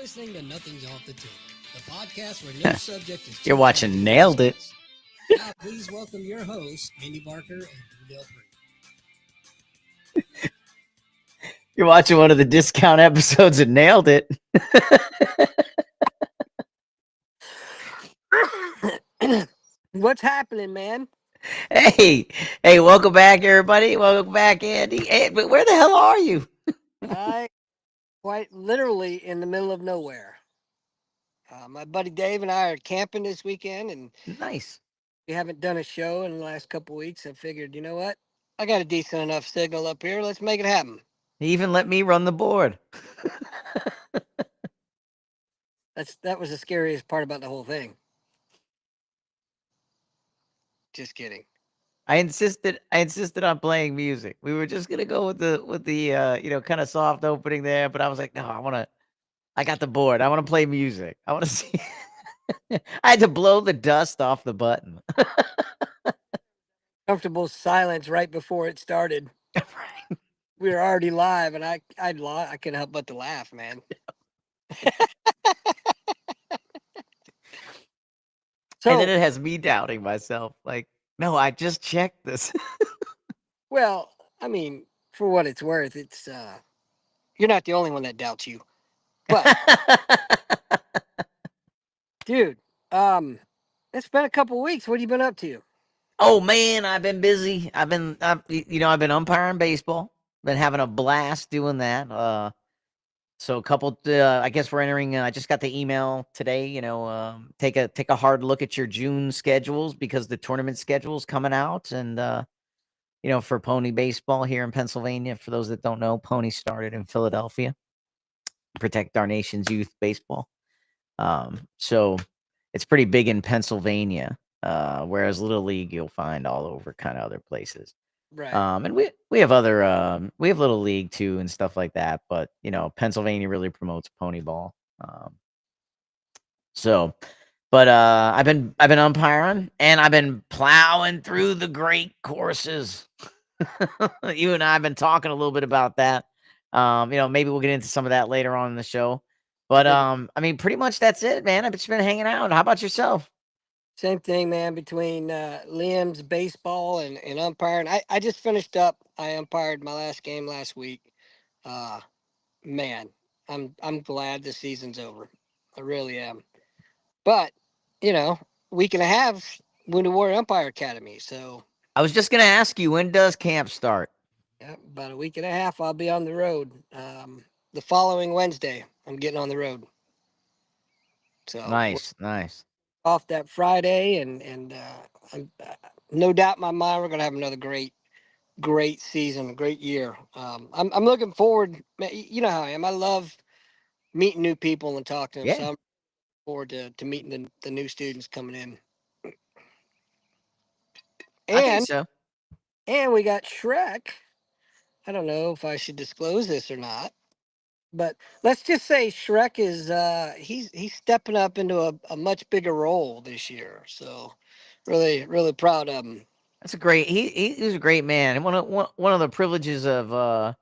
listening to Nothing's Off the Table, the podcast where no subject is too You're watching taboo to Nailed It. discuss. Now, please welcome your hosts, Andy Barker and Drew Del Pree. You're watching one of the discount episodes of Nailed It. What's happening, man? Hey, welcome back, everybody. Welcome back, Andy. Hey, but where the hell are you? I quite literally in the middle of nowhere. My buddy Dave and I are camping this weekend, and Nice. we haven't done a show in the last couple weeks. I figured, you know what? I got a decent enough signal up here. Let's make it happen. He even let me run the board. That was the scariest part about the whole thing. Just kidding. I insisted on playing music. We were just gonna go with the kind of soft opening there, but I was like, no, I got the board. I want to play music. I want to see. I had to blow the dust off the button. Comfortable silence right before it started. Right. We were already live, and I couldn't help but to laugh, man. And then it has me doubting myself. Like, no, I just checked this. Well, I mean, for what it's worth, it's you're not the only one that doubts you. But dude, it's been a couple weeks. What have you been up to? Oh man, I've been busy. I've been umpiring baseball. Been having a blast doing that. So a couple. I guess we're entering. I just got the email today. Take a hard look at your June schedules because the tournament schedule's coming out, and for Pony baseball here in Pennsylvania. For those that don't know, Pony started in Philadelphia, protect our nation's youth baseball. So it's pretty big in Pennsylvania. Whereas Little League you'll find all over kind of other places. Right. And we have other we have Little League too and stuff like that, but Pennsylvania really promotes pony ball. But I've been umpiring and I've been plowing through the great courses. You and I have been talking a little bit about that. Maybe we'll get into some of that later on in the show. But I mean, pretty much that's it, man. I've just been hanging out. How about yourself? Same thing, man, between Liam's baseball and umpiring. I just finished up. I umpired my last game last week. Man, I'm glad the season's over. I really am. But, week and a half, Wounded Warrior Umpire Academy. So I was just gonna ask you, when does camp start? yeah, about a week and a half I'll be on the road. The following Wednesday, I'm getting on the road. So Nice. off that Friday, and I'm no doubt in my mind we're gonna have another great season, a great year. I'm looking forward. You know how I am. I love meeting new people and talking to them. Yeah. So I'm looking forward to meeting the new students coming in. I think And so. we got Shrek. I don't know if I should disclose this or not, but let's just say Shrek is he's stepping up into a much bigger role this year. So really proud of him. That's a great. He's a great man. And one of the privileges of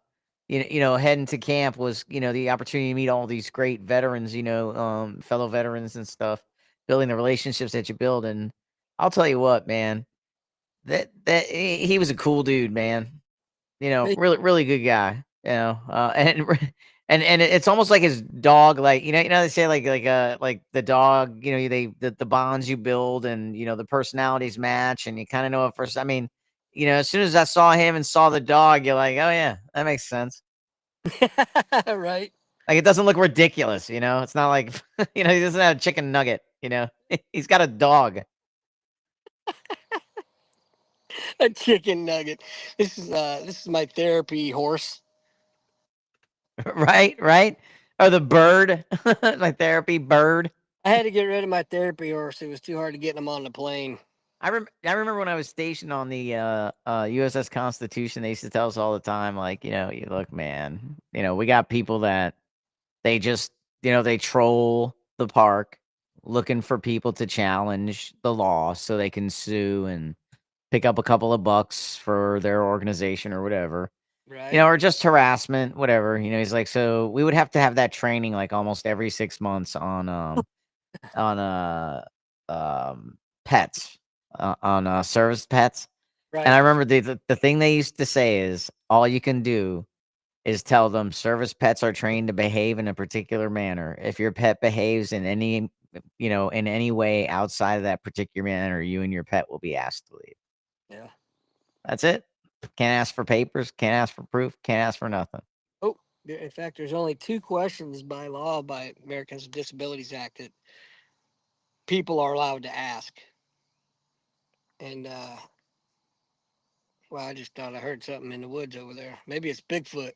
heading to camp was the opportunity to meet all these great veterans. Fellow veterans and stuff. Building the relationships that you build, and I'll tell you what, man. He was a cool dude, man. Really good guy. And it's almost like his dog, like they say like the dog, the bonds you build and the personalities match, and you kind of know at first. I mean, as soon as I saw him and saw the dog, you're like, oh yeah, that makes sense. Right. Like it doesn't look ridiculous, It's not like he doesn't have a chicken nugget, He's got a dog. A chicken nugget. This is my therapy horse. Right. Or the bird, my therapy bird. I had to get rid of my therapy horse. It was too hard to get him on the plane. I remember when I was stationed on the USS Constitution, they used to tell us all the time, like, you look, man, we got people that they just, they troll the park looking for people to challenge the law so they can sue and pick up a couple of bucks for their organization or whatever. Right. or just harassment, whatever. He's like, so we would have to have that training like almost every 6 months on pets, on service pets. And I Right. remember the thing they used to say is all you can do is tell them service pets are trained to behave in a particular manner. If your pet behaves in any way outside of that particular manner, you and your pet will be asked to leave. Yeah. That's it. Can't ask for papers, can't ask for proof, can't ask for nothing. Oh, in fact, there's only two questions by law by Americans with Disabilities Act that people are allowed to ask. And well, I just thought I heard something in the woods over there. Maybe it's Bigfoot.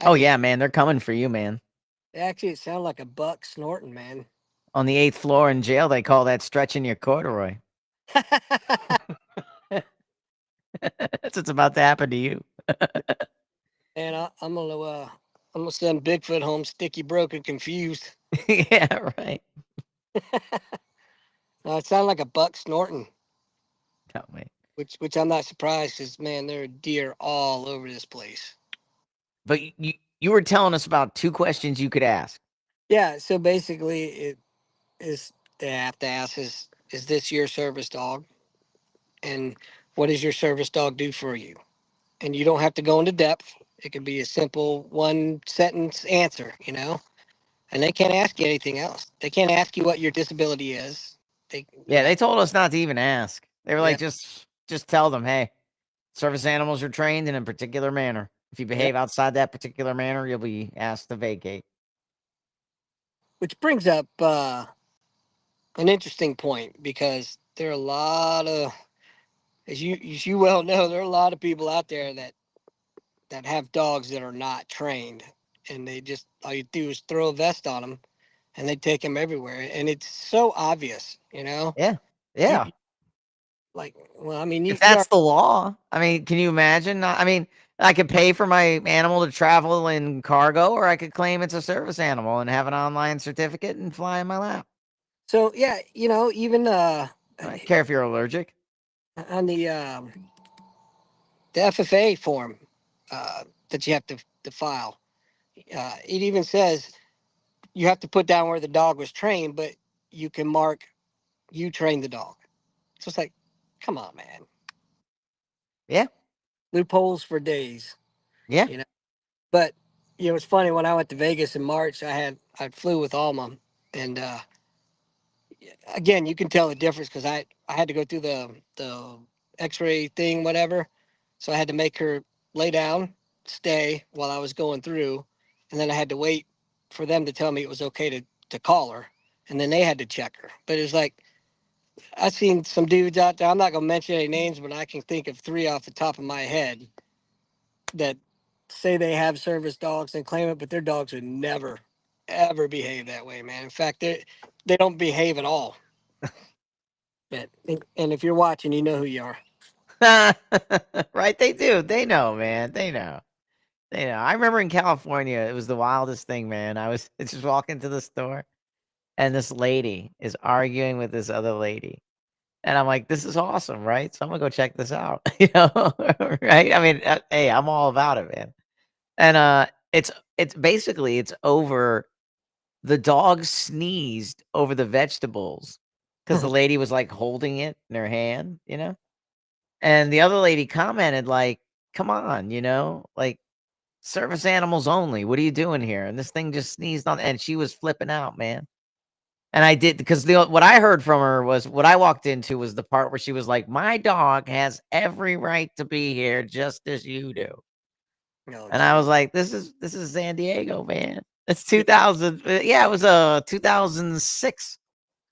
Oh Actually, yeah, man, they're coming for you, man. it sounded like a buck snorting, man. On the 8th floor in jail, they call that stretching your corduroy. That's what's about to happen to you. And I'm gonna send Bigfoot home sticky, broken, confused. Yeah, right. No, it sounded like a buck snorting, Oh, man. which I'm not surprised because man, there are deer all over this place. But you were telling us about two questions you could ask. Yeah, so basically, it is they have to ask is this your service dog, and what does your service dog do for you? And you don't have to go into depth. It can be a simple one sentence answer, And they can't ask you anything else. They can't ask you what your disability is. They, Yeah, they told us not to even ask. They were yeah, like, just tell them, hey, service animals are trained in a particular manner. If you yeah. behave outside that particular manner, you'll be asked to vacate. Which brings up an interesting point because there are a lot of, as you well know, there are a lot of people out there that have dogs that are not trained, and they just all you do is throw a vest on them, and they take them everywhere, and it's so obvious. Yeah. You Yeah. like, well, I mean, If you are that's the law, I mean, can you imagine? I mean, I could pay for my animal to travel in cargo, or I could claim it's a service animal and have an online certificate and fly in my lap. so yeah, even I don't care if you're allergic. on the FFA form that you have to file, it even says you have to put down where the dog was trained, but you can mark you trained the dog. So it's like, come on, man. Yeah. Loopholes for days, Yeah. you know. But it's funny when I went to Vegas in March. I flew with Alma, and again, you can tell the difference because I had to go through the X-ray thing, whatever. So I had to make her lay down, stay while I was going through, and then I had to wait for them to tell me it was okay to call her, and then they had to check her. But it was like I've seen some dudes out there. I'm not gonna mention any names, but I can think of three off the top of my head that say they have service dogs and claim it, but their dogs would never, ever behave that way, man. In fact, they don't behave at all. But and if you're watching, you know who you are. Right? They do. They know, man. They know. They know. I remember in California, it was the wildest thing, man. I was just walking to the store, and this lady is arguing with this other lady. And I'm like, this is awesome, right? So I'm gonna go check this out, right? I mean, hey, I'm all about it, man. And it's basically it's over the dog sneezed over the vegetables because the lady was like holding it in her hand. And the other lady commented like, "Come on, like service animals only. What are you doing here?" And this thing just sneezed on, and she was flipping out, man. And I did because what I heard from her was what I walked into was the part where she was like, "My dog has every right to be here, just as you do." No, And I gee. was like, "This is San Diego, man. It's 2000. Yeah, it was 2006,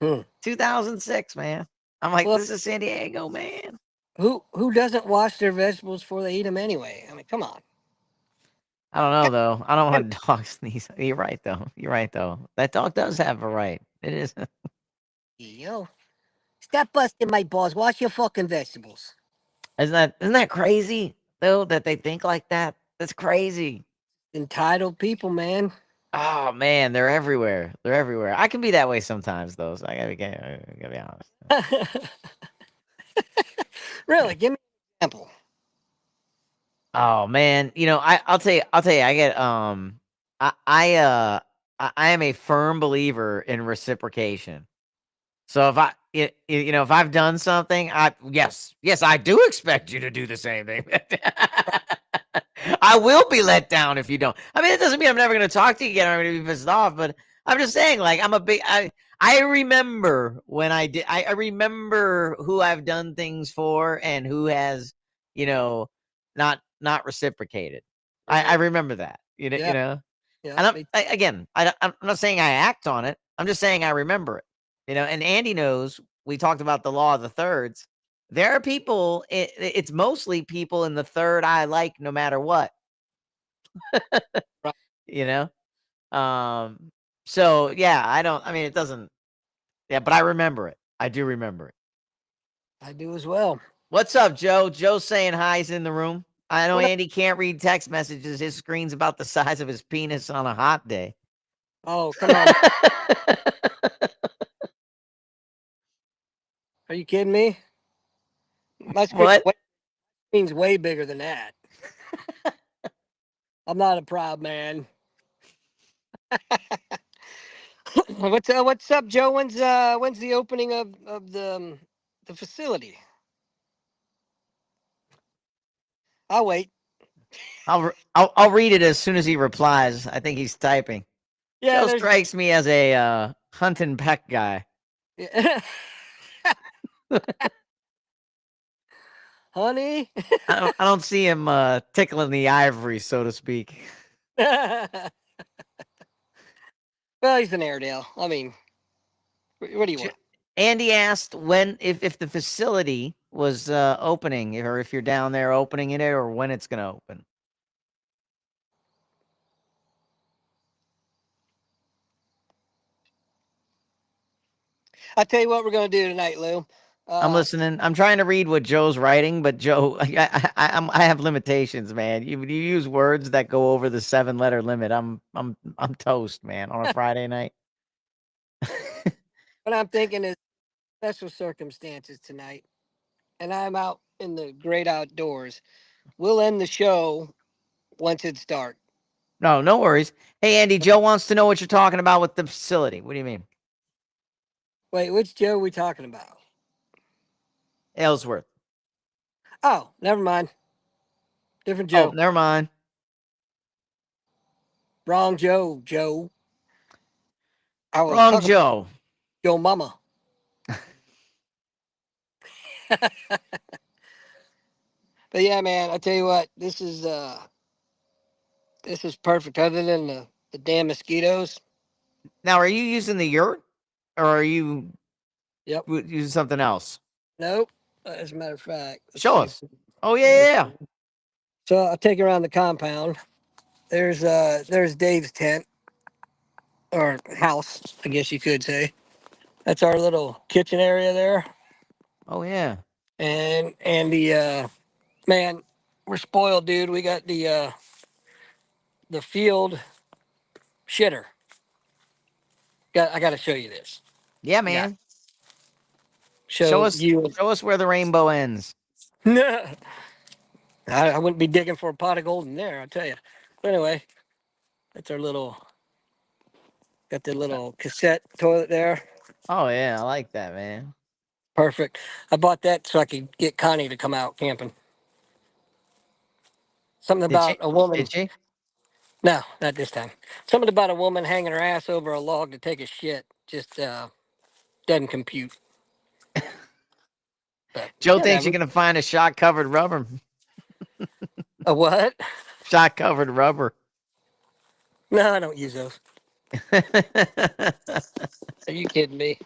Hmm. 2006, man. I'm like, Well, this is San Diego, man. who doesn't wash their vegetables before they eat them anyway? I mean, come on. I don't know though. I don't want dogs sneeze. You're right though. You're right though. That dog does have a right. It is. Yo, stop busting my balls. Wash your fucking vegetables. Isn't that crazy though that they think like that? That's crazy. Entitled people, man. Oh man, they're everywhere. They're everywhere. I can be that way sometimes though. So I gotta be honest. Really, give me an example. Oh man, I'll tell you, I get I am a firm believer in reciprocation. So if I've done something, yes, I do expect you to do the same thing. I will be let down if you don't. I mean, it doesn't mean I'm never going to talk to you again. I'm going to be pissed off, but I'm just saying, like, I remember when I remember who I've done things for and who has, not reciprocated. I Right. remember that, Yeah. Yeah. and Me I'm not saying I act on it. I'm just saying I remember it. And Andy knows we talked about the law of the thirds. There are people, it's mostly people in the third I like no matter what, right. you know? Um, so yeah, I mean, it doesn't, yeah, but I remember it. I do remember it. I do as well. What's up, Joe? Joe's saying hi's in the room. I know What up? Andy can't read text messages. His screen's about the size of his penis on a hot day. Oh, come on. Are you kidding me? My What? screen's way bigger than that. I'm not a proud man. What's up, Joe? When's the opening of the facility? I'll wait. I'll read it as soon as he replies. I think he's typing. Yeah, Joe there's strikes me as a hunt and peck guy. yeah. Honey. I don't see him tickling the ivory, so to speak. Well, he's an Airedale. I mean, what do you want? Andy asked when if the facility was opening, or if you're down there opening it, or when it's going to open. I'll tell you what we're going to do tonight, Lou. I'm listening. I'm trying to read what Joe's writing, but Joe, I have limitations, man. You use words that go over the 7-letter limit. I'm toast, man, on a Friday night. What I'm thinking is special circumstances tonight, and I'm out in the great outdoors. We'll end the show once it's dark. No worries. Hey, Andy, Joe wants to know what you're talking about with the facility. What do you mean? Wait, which Joe are we talking about? Ellsworth. Oh, never mind. Different Oh, Joe. never mind. Wrong Joe, Joe. I was Wrong talking about Joe. Joe Mama. But yeah, man, I tell you what, this is perfect. Other than the damn mosquitoes. Now, are you using the yurt, or are you Yep. using something else? Nope. As a matter of fact, let's Show see. us. Oh yeah. So I'll take you around the compound. There's Dave's tent or house, I guess you could say. That's our little kitchen area there. Oh yeah. And the man, we're spoiled, dude. We got the field shitter. I got to show you this. Yeah, I got man. Show show us. you. Show us where the rainbow ends. I wouldn't be digging for a pot of gold in there, I'll tell you. But anyway, that's our little. Got the little cassette toilet there. Oh yeah, I like that, man. Perfect. I bought that so I could get Connie to come out camping. Something Did she? about a woman. Did she? No, not this time. Something about a woman hanging her ass over a log to take a shit just doesn't compute. But Joe thinks you're whatever. gonna find a shot covered rubber. A what? Shot covered rubber. No, I don't use those. Are you kidding me?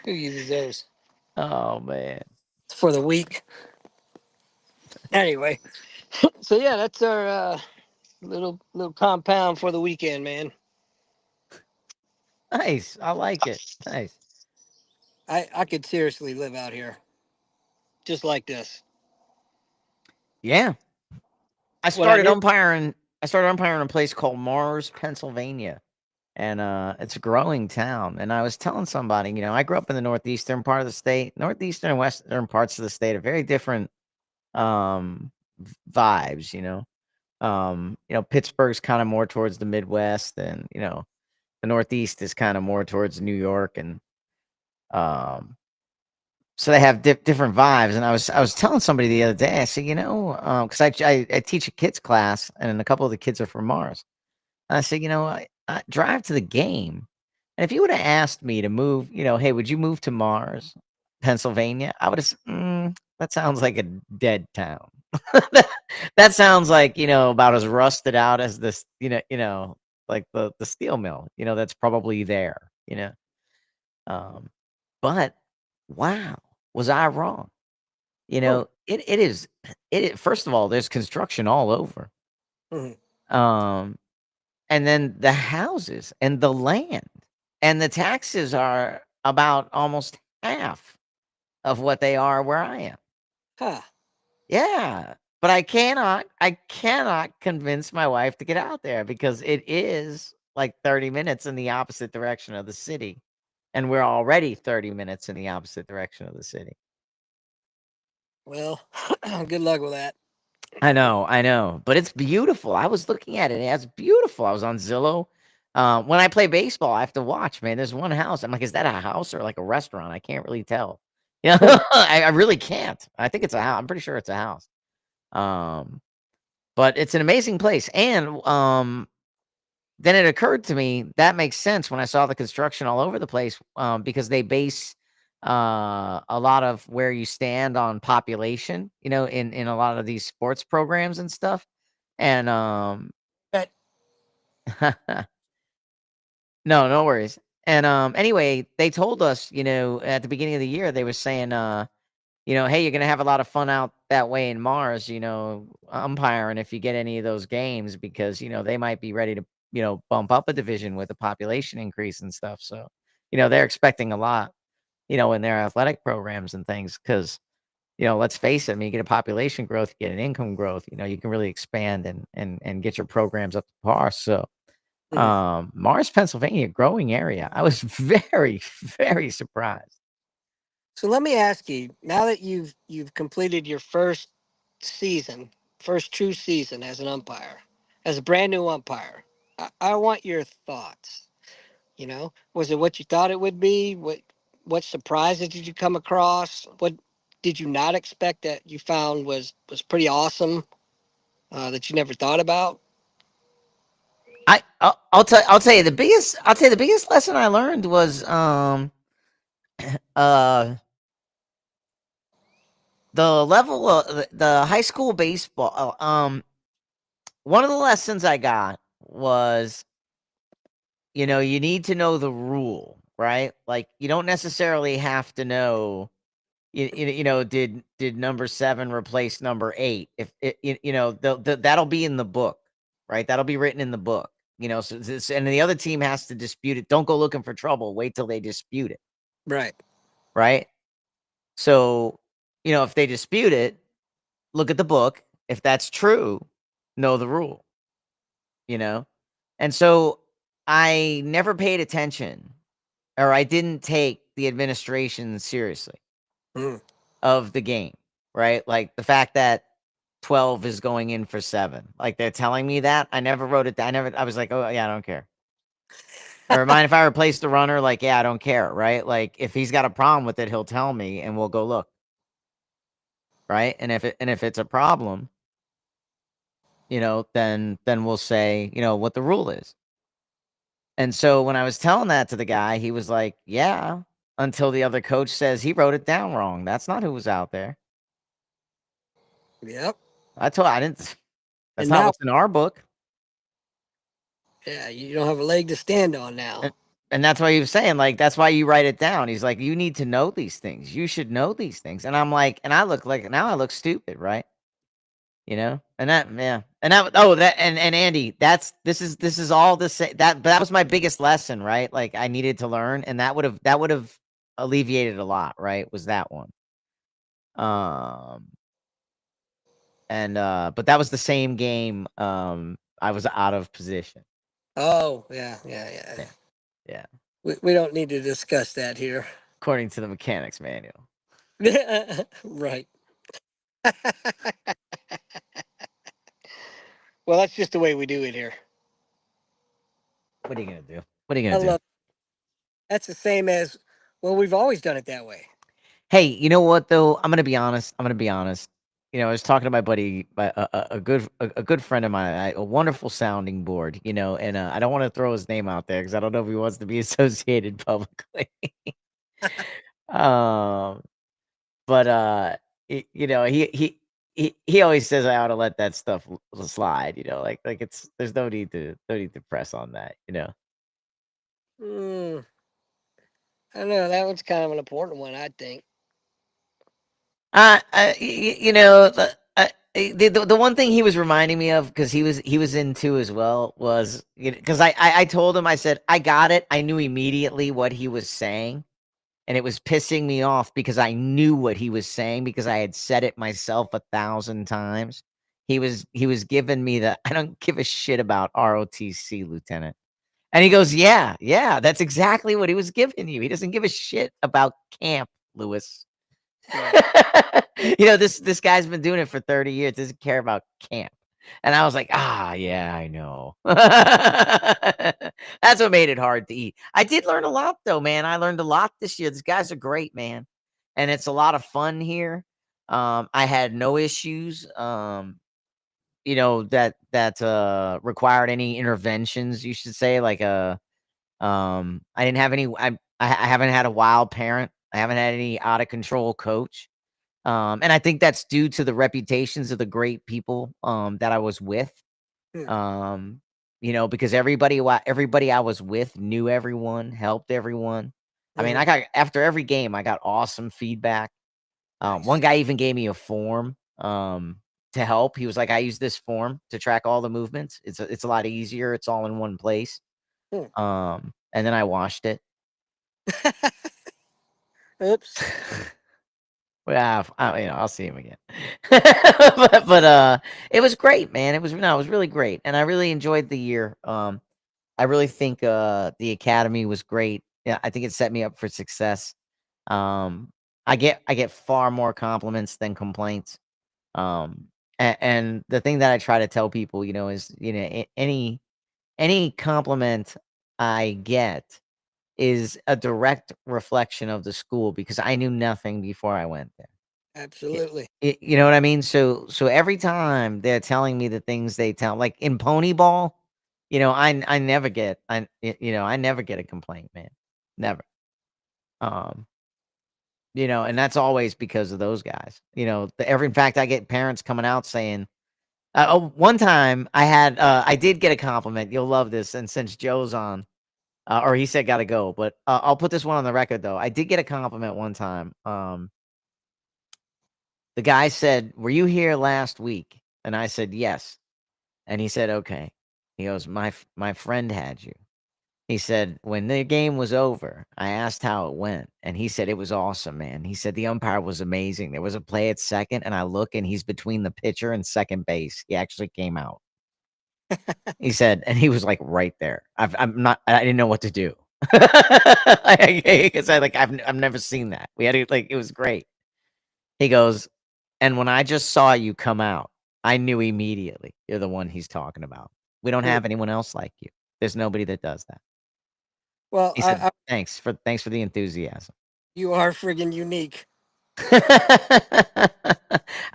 Who uses those? Oh man. It's for the weak. Anyway, so yeah, that's our little compound for the weekend, man. Nice. I like it. Nice. I could seriously live out here, just like this. Yeah. I When I started hear, umpiring. I started umpiring in a place called Mars, Pennsylvania, and it's a growing town. And I was telling somebody, I grew up in the northeastern part of the state. Northeastern and western parts of the state are very different, vibes, Pittsburgh's kind of more towards the Midwest, and the Northeast is kind of more towards New York, and um so they have different vibes. And I was telling somebody the other day, I said, because I teach a kids class, and a couple of the kids are from Mars. And I said, I drive to the game, and if you would have asked me to move, hey, would you move to Mars, Pennsylvania? I would have said, that sounds like a dead town. that, that sounds like about as rusted out as this, like the steel mill, that's probably there, um, but wow, was I wrong? Oh. It is first of all, there's construction all over. Mhm. And then the houses and the land and the taxes are about almost half of what they are where I am. Huh. Yeah. But I cannot convince my wife to get out there because it is like 30 minutes in the opposite direction of the city. And we're already 30 minutes in the opposite direction of the city. Well, good luck with that. I know, but it's beautiful. I was looking at it. It's beautiful. I was on Zillow. When I play baseball, I have to watch, man. There's one house. I'm like, is that a house or like a restaurant? I can't really tell. Yeah, I really can't. I think it's a house. I'm pretty sure it's a house. Um, but it's an amazing place. And then it occurred to me that makes sense when I saw the construction all over the place, because they base a lot of where you stand on population, in a lot of these sports programs and stuff. And But no worries. And anyway, they told us, at the beginning of the year, they were saying, hey, you're gonna have a lot of fun out that way in Mars, umpiring if you get any of those games, because they might be ready to bump up a division with the population increase and stuff. So they're expecting a lot, in their athletic programs and things, because let's face it, I mean, you get a population growth, you get an income growth, you can really expand and get your programs up to par. So Mhm. Mars, Pennsylvania, growing area. I was very, very surprised. So let me ask you, now that you've completed your first season, first true season as an umpire, as a brand new umpire, I want your thoughts. Was it what you thought it would be? What surprises did you come across? What did you not expect that you found was pretty awesome, that you never thought about? I'll tell you the biggest lesson I learned was uh the level of the high school baseball. One of the lessons I got was, you need to know the rule, right? Like, you don't necessarily have to know. Did number 7 replace number 8? If it, that'll be in the book, right? That'll be written in the book. So this, and the other team has to dispute it. Don't go looking for trouble. Wait till they dispute it, Right. right? So, if they dispute it, look at the book. If that's true, know the rule, you know? And so I never paid attention, or I didn't take the administration seriously Mm. of the game, right? Like the fact that 12 is going in for 7. Like they're telling me that. I never wrote it down. I was like, oh yeah, I don't care. Or mind if I replace the runner? Like, yeah, I don't care, right? Like if he's got a problem with it, he'll tell me and we'll go look. Right. And if it's a problem, then we'll say, what the rule is. And so when I was telling that to the guy, he was like, yeah, until the other coach says he wrote it down wrong. That's not who was out there. Yep. I didn't, that's And not now, what's in our book. yeah, you don't have a leg to stand on now. And, and that's why he was saying, like, that's why you write it down. He's like, you need to know these things. You should know these things. And I'm like, and I look like, now I look stupid, right? And that, yeah, and that, oh, that, and Andy, this is all the same. That was my biggest lesson, right? Like I needed to learn, and that would have alleviated a lot, right? Was that one. Um, but that was the same game. I was out of position. Oh, yeah, yeah, yeah. Yeah, yeah. We don't need to discuss that here. According to the mechanics manual. Right. Well, that's just the way we do it here. What are you gonna do? What are you I gonna do? love. That's the same as. Well, we've always done it that way. Hey, you know what though? I'm gonna be honest. I'm gonna be honest. You know, I was talking to my buddy, a good friend of mine, a wonderful sounding board. You know, and I don't want to throw his name out there because I don't know if he wants to be associated publicly. um, but you know, he always says I ought to let that stuff slide. You know, like it's there's no need to press on that. You know. Mm, I don't know. That one's kind of an important one, I think. You know, the one thing he was reminding me of because he was into as well was because I told him I said I got it. I knew immediately what he was saying, and it was pissing me off because I knew what he was saying because I had said it myself 1,000 times. He was giving me the I don't give a shit about ROTC, Lieutenant. And he goes, yeah, yeah, that's exactly what he was giving you. He doesn't give a shit about camp, Lewis. You know, this guy's been doing it for 30 years, doesn't care about camp. And I was like, "Ah, yeah, I know." That's what made it hard to eat. I did learn a lot though, man. I learned a lot this year. These guys are great, man. And it's a lot of fun here. I had no issues, you know, that required any interventions, you should say, like, I didn't have any I haven't had a wild parent. I haven't had any out of control coach. And I think that's due to the reputations of the great people that I was with. Hmm. You know, because everybody I was with knew everyone, helped everyone. I mean, Mhm. I got after every game, I got awesome feedback. One Nice. guy even gave me a form to help. He was like, "I use this form to track all the movements. It's a lot easier. It's all in one place." Hmm. And then I washed it. Oops. Yeah, you know, I'll see him again. But it was great, man. It was no, it was really great, and I really enjoyed the year. I really think the academy was great. Yeah, I think it set me up for success. Um, I get far more compliments than complaints. And the thing that I try to tell people, you know, is you know any compliment I get is a direct reflection of the school because I knew nothing before I went there. Absolutely. You know what I mean? So every time they're telling me the things they tell like in pony ball, you know, I never get you know, I never get a complaint, man. Never. Um, you know, and that's always because of those guys. You know, in fact I get parents coming out saying, one time I did get a compliment. You'll love this. And since Joe's on, or he said gotta go, but I'll put this one on the record though. I did get a compliment one time. The guy said, "Were you here last week?" And I said, "Yes." And he said, "Okay." He goes, My friend had you." He said, "When the game was over, I asked how it went, and he said it was awesome, man." He said the umpire was amazing. There was a play at second, and I look, and he's between the pitcher and second base. He actually came out. He said, and he was like right there. I'm not. I didn't know what to do because I've never seen that. We had it like it was great. He goes, and when I just saw you come out, I knew immediately you're the one he's talking about. We don't Hmm. have anyone else like you. There's nobody that does that. Well, He said, thanks for the enthusiasm." you are friggin' unique.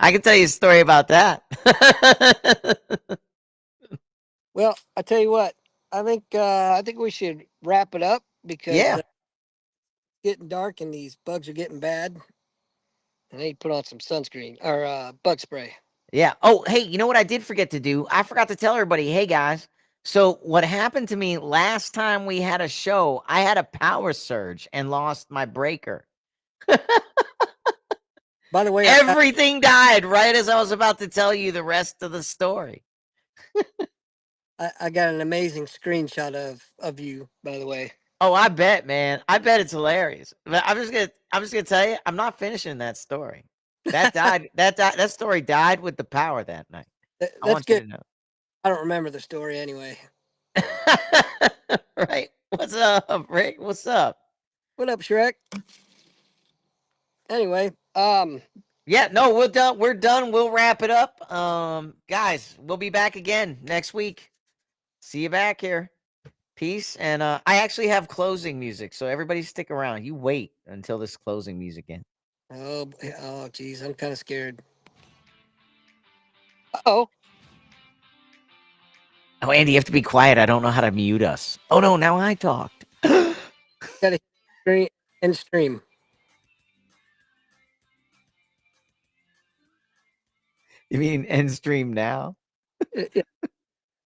I can tell you a story about that. Well, I tell you what. I think we should wrap it up because Yeah. it's getting dark and these bugs are getting bad. I need to put on some sunscreen or bug spray. Yeah. Oh, hey, you know what I did forget to do? I forgot to tell everybody, hey guys. So what happened to me last time we had a show, I had a power surge and lost my breaker. By the way, Everything died right as I was about to tell you the rest of the story. I got an amazing screenshot of you. By the way, Oh, I bet, man. I bet it's hilarious. But I'm just gonna tell you, I'm not finishing that story. That story died with the power that night. I That's want you good. to know. I don't remember the story anyway. Right. What's up, Rick? What's up? What up, Shrek? Anyway, Yeah, no, we're done. We're done. We'll wrap it up. Guys, we'll be back again next week. See you back here. Peace. And I actually have closing music, so everybody stick around. You wait until this closing music ends. Oh, geez, I'm kind of scared. Oh, Oh, Andy, you have to be quiet. I don't know how to mute us. Oh no, now I talked. gotta end stream. You mean end stream now? Yeah.